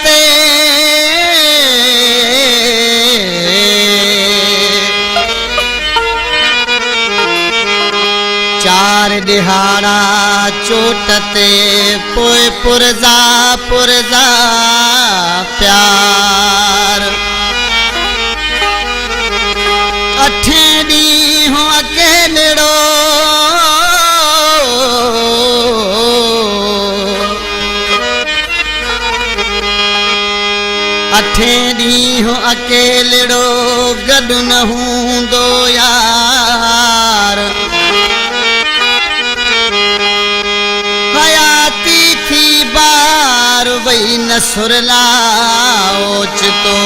ते चार दिहाड़ा चोट ते पोए पुरजा पुरजा प्यार अठें ॾींहुं अकेलड़ो अठें ॾींहुं अकेलड़ो गॾु न हूंदो यार हयाती थी बार वही न सुरला ओचितो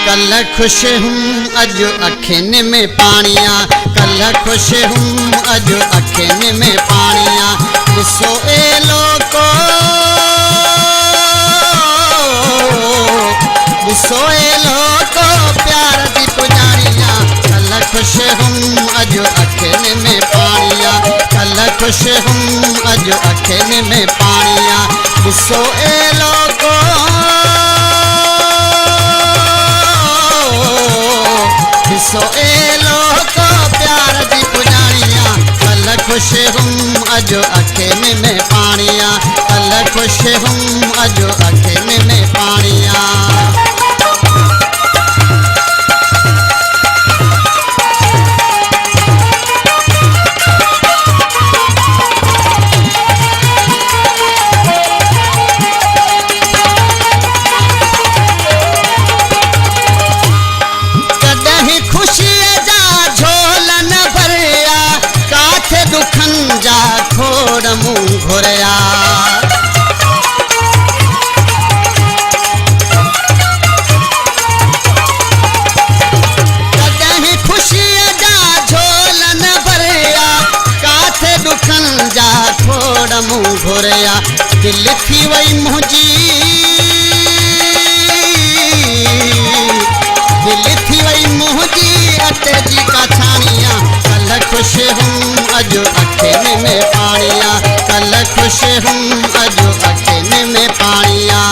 कल खुश हूँ अज अखिन में पानिया कल खुश हूँ अज अखिन में पानिया ॾिसो ए लोको ॾिसो ए लोको प्यार दी पुजारिया कल खुश हूँ अज अखिन में पानिया कल खुश हूँ अज अखिन में पानिया ॾिसो ए लोको ॾिसो ए लोको प्यार दी पुजारिया कल खुश हूँ अज अखिन में पानिया कल खुश हूँ अज अखिन में पानिया दुखन जा खोड़ मुँह घुरिया कॾहिं ख़ुशीअ जा झोल न भरिया काथे दुखन जा खोड़ मुँह घुरिया दिल थी वई मुंहिंजी दिल थी वई मुंहिंजी अटे जी काछाणिया कल खुश हूँ अज अखिन में पानिया कल खुश हूँ अज अखिन में पानिया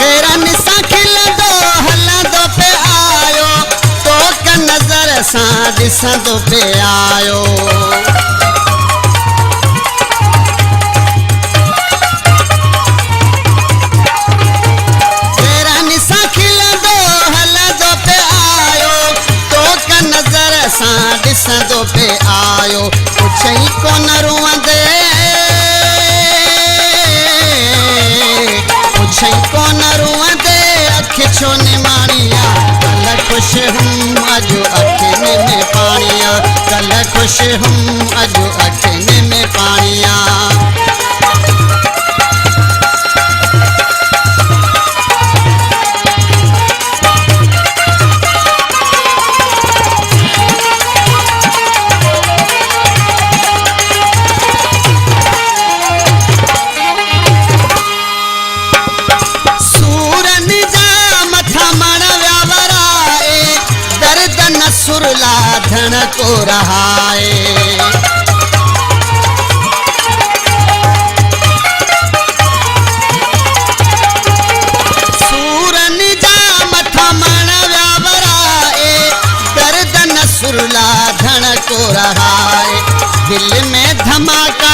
हेरन सां खिलंदो हलंदो पे आयो तो नज़र सां ॾिसंदो पे आयो हेरन सां खिलंदो हलंदो पे आयो तो नज़र सां ॾिसंदो पे आयो पुछई कोन रुअंदे पुछई कोन रुअंदे अखि छो निमाणिया कल खुश हूँ अज अखिन में पानिया कल खुश हूँ अज अखिन में पानिया सुरला धन को रहाए सूरन जा मथा मण व्यावराए दर्द न सुरला धन को रहाए दिल में धमाका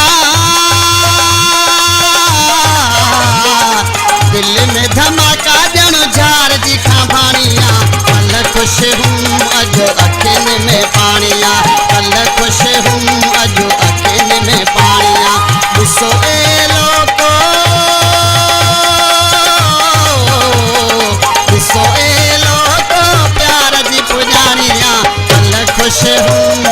दिल में धमाका ॼण झार जी खांभाणिया कल खुश हूँ अज अखिन में पानिया कल खुश हूँ अज अखिन में पानिया ॾिसो ए लोको ॾिसो ए लोको प्यार जी पुजारिया कल खुश हूँ